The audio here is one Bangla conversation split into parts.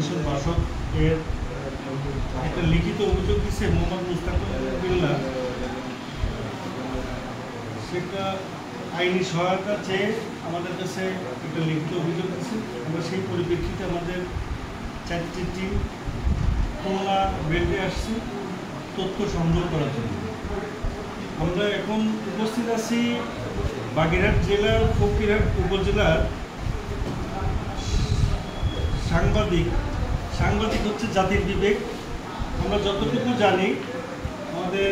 কমিশন বাসদ এর একটা লিখিত অভিযোগ দিচ্ছে মোহাম্মদ মুস্তাকিম বিল্লাহ, সেটা আইনি সহায়তা চেয়ে আমাদের কাছে একটা লিখিত অভিযোগ দিচ্ছে। আমরা সেই পরিপ্রেক্ষিতে আমাদের 4টি টিম খুলনা বেল্টে আসছি তথ্য সংগ্রহ করার জন্য। আমরা এখন উপস্থিত আছি বাগেরহাট জেলার ফকিরহাট উপজেলার। সাংবাদিক হচ্ছে জাতির বিবেক। আমরা যতটুকু জানি, আমাদের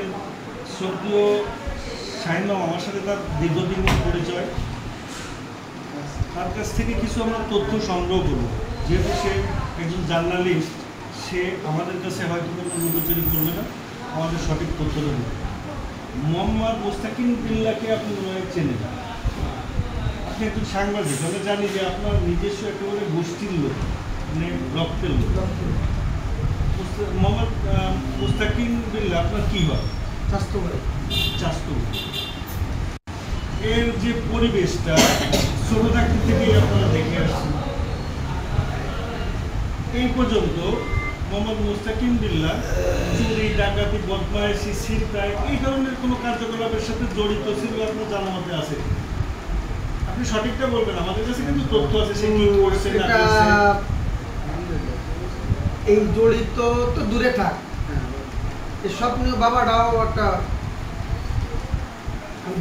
শ্রদ্ধেয় শাহিন আমার সাথে তার দীর্ঘদিনের পরিচয়, তার কাছ থেকে কিছু আমরা তথ্য সংগ্রহ করব। যেহেতু সে একজন জার্নালিস্ট, সে আমাদের কাছে হয়তো কোনো লুকোচুরি করবে না, আমাদের সঠিক তথ্য দেবে। মোহাম্মদ মুস্তাকিম বিল্লাহকে আপনি মনে হয় চেনেন, আপনি একজন সাংবাদিক। আমরা জানি যে আপনার নিজস্ব একেবারে গোষ্ঠীর লোক, মানে রক্তের লোক। মোহাম্মদ মুস্তাকিম বিল্লাহ আপনার কী হয়? চাস্তু। এর যে পরিবেশটা ছোট থাকতে থেকেই আপনারা দেখে আসছেন, এই পর্যন্ত মোহাম্মদ মুস্তাকিম বিল্লাহ চুরি, ডাকাতি, বদমাইশি, ছিনতাই এই ধরনের কোনো কার্যকলাপের সাথে জড়িত ছিল আপনার জানা মতে আছে? আপনি সঠিকটা বলবেন, আমাদের কাছে কিন্তু তথ্য আছে সে কি করছে না করছে। এই জড়িত তো দূরে থাক, এসব নিয়ে বাবাটাও একটা,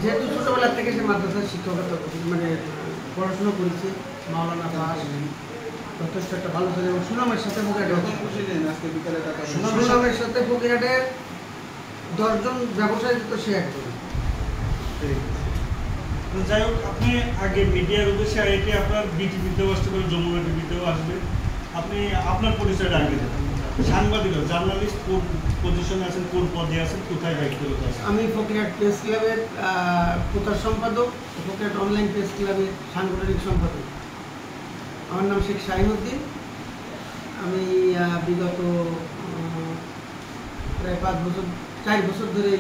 যেহেতু ছোটবেলা থেকে সে মাদ্রাসার শিক্ষকতা মানে পড়াশোনা করেছে, মাওলানা পাস, যথেষ্ট একটা ভালো ছিল এবং সুনামের সাথে সুনামের সাথে ফকিরহাটের 10 জন ব্যবসায়ী তো সে একজন। যাই হোক, আপনি আগে মিডিয়ার উদ্দেশ্যে এটি আপনার বিটিভিতেও আসতে পারে, যমুনা টিভিতেও আসবে। আপনি আপনার পরিচয়টা আগে দেন। সাংবাদিক, জার্নালিস্ট, কোন পজিশনে আছেন, কোন পদে আছেন, কোথায় দায়িত্বরত আছেন? আমি ফকিরহাট প্রেস ক্লাবের প্রচার সম্পাদক, ফকিরহাট অনলাইন প্রেস ক্লাবের সাংগঠনিক সম্পাদক। আমার নাম শেখ শাহিনুদ্দিন। আমি বিগত প্রায় 4 বছর ধরে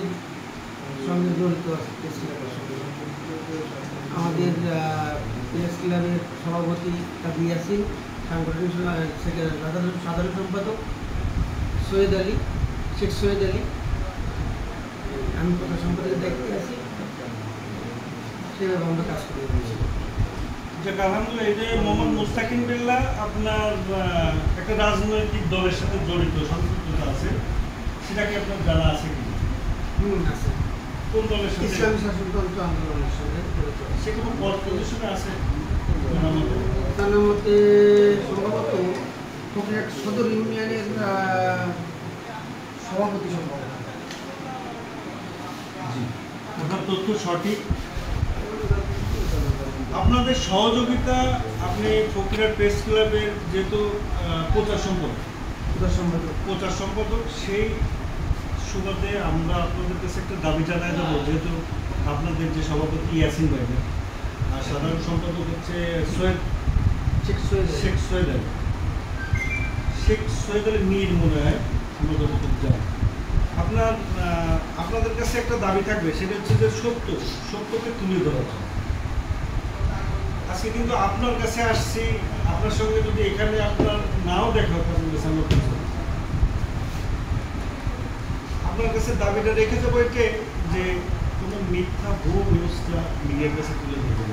সঙ্গে জড়িত আছি প্রেস ক্লাবের সঙ্গে। আমাদের প্রেস ক্লাবের সভাপতি কাজী ইয়াসিন, সাংগঠনিক সাধারণ সম্পাদক সৈয়দ আলী, শেখ সৈয়দ আলী। আমি প্রচার সম্পাদকের দায়িত্বে আছি, সেভাবে আমরা কাজ করে দিয়েছি। আলহামদুলিল্লাহ। এই যে মোহাম্মদ মুস্তাকিম বিল্লাহ আপনার একটা রাজনৈতিক দলের সাথে জড়িত, সম্পৃক্ততা আছে, সেটা কি আপনার জানা আছে কি? আছে। কোন দলের সাথে? ইসলামী শাসনতন্ত্র আন্দোলনের সঙ্গে জড়িত। সে কোনো পদ পজিশনে আছে? তার মতে সম্ভবত ফকিরহাট সদর ইউনিয়নের সভাপতি সম্ভবত। আপনার তথ্য সঠিক। আপনাদের সহযোগিতা, আপনি ফকিরহাট প্রেস ক্লাবের যেহেতু প্রচার সম্পাদক, সেই সুবাদে আমরা আপনাদের কাছে একটা দাবি জানাই দেবো। যেহেতু আপনাদের যে সভাপতি ইয়াসিন ভাই আর সাধারণ সম্পাদক হচ্ছে শেখ সৈয়দ আলী মীর মনে হয়, আমরা যতটুকু জানি। আপনাদের কাছে একটা দাবি থাকবে, সেটা হচ্ছে যে সত্যকে তুলে ধরা যায়। আজকে কিন্তু আপনার কাছে আসছি, আপনার সঙ্গে যদি এখানে আপনার নাও দেখা হতো, আপনার কাছে দাবিটা রেখে যাবো একে যে কোনো মিথ্যা ভুয়ো নিউজটা মিডিয়ার কাছে তুলে ধরবেন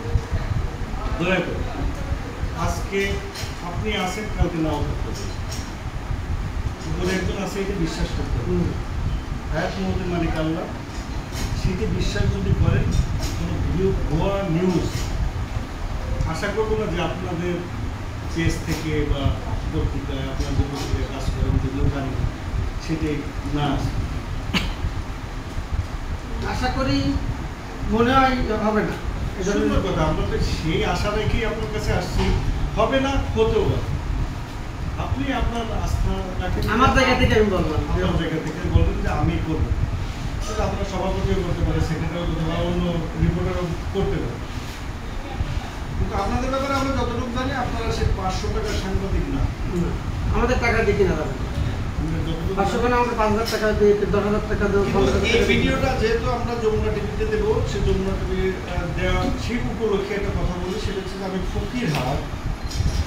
দয়া করে। আজকে আপনি আসেন, কালকে নাও থাকতে পারেন। উপরে একজন আছে, এটা বিশ্বাস করতে হবে। হায়াত মোহাম্মদ মালিক আল্লাহ, সেটি বিশ্বাস যদি করেন কোনো ভুয়া নিউজ, আশা করবো না যে আপনাদের পেজ থেকে বা পত্রিকায় আপনাদের পত্রিকায় কাজ করেন, যেগুলো জানি সেটাই না আসে। আশা করি মনে হয় হবে না। সুন্দর কথা, আমরা তো সেই আশা রেখেই আপনার কাছে আসছি। হবে না, হতেও পারে। আপনি আপনার আস্থা রাখেন, আমার জায়গা থেকে আমি বললাম, আপনার জায়গা থেকে বলবেন যে আমি করবো। সেটা আপনার সভাপতিও করতে পারে, সেক্রেটারিও করতে পারে, অন্য রিপোর্টারও করতে পারে। কিন্তু আপনাদের ব্যাপারে আমরা যতটুকু জানি, আপনারা সে 500 টাকার সাংবাদিক না। আমাদের টাকা দিয়ে কিনা যাবে 500 টাকা, আমাদের 5000 টাকা দিয়ে 10,000 টাকা দেবো। এই ভিডিওটা যেহেতু আমরা যমুনা টিভিতে দেবো, সে যমুনা টিভি দেওয়া সেই উপলক্ষে একটা কথা বলি। সেটা হচ্ছে যে আমি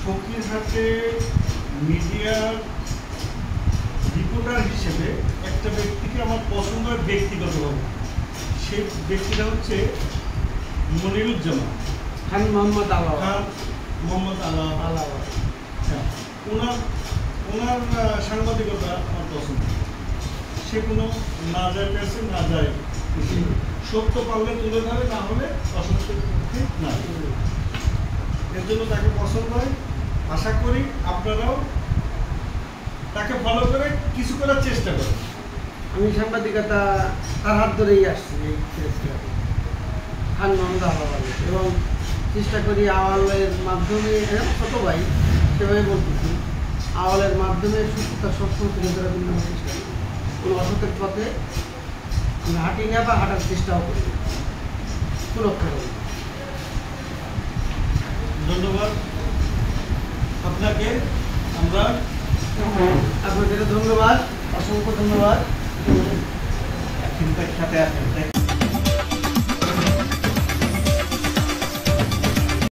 ফকিরহাটে মিডিয়ার রিপোর্টার হিসেবে একটা ব্যক্তিকে আমার পছন্দ হয় ব্যক্তিগতভাবে। সেই ব্যক্তিটা হচ্ছে মনিরুজ্জামান খান মোহাম্মদ আলা খান মোহাম্মদ আলা। হ্যাঁ, ওনার ওনার সাংবাদিকতা আমার পছন্দ। সে কোনো না যায় পেছে না যায় সত্য পারলে তুলে ধরে, না হলে অসত্যের পক্ষে না। এর জন্য তাকে পছন্দ হয়। আশা করি আপনারাও তাকে ফলো করে কিছু করার চেষ্টা করেন। আমি সাংবাদিকতা তার হাত ধরেই আসছি এই প্রেস ক্লাবে, খান মোহাম্মদ আওয়াল, এবং চেষ্টা করি আওয়ালের মাধ্যমে, ছোটো ভাই সেভাবে বলতেছি, আওয়ালের মাধ্যমে সত্যতা সবসময় তুলে ধরার জন্য আমি চেষ্টা করি। কোনো অসত্যের পথে আমি হাঁটি না বা হাঁটার চেষ্টাও করি না, কোনো কারণে। ধন্যবাদ আপনাকে। আমরা আপনাদের ধন্যবাদ, অসংখ্য ধন্যবাদ। সাথে আছেন।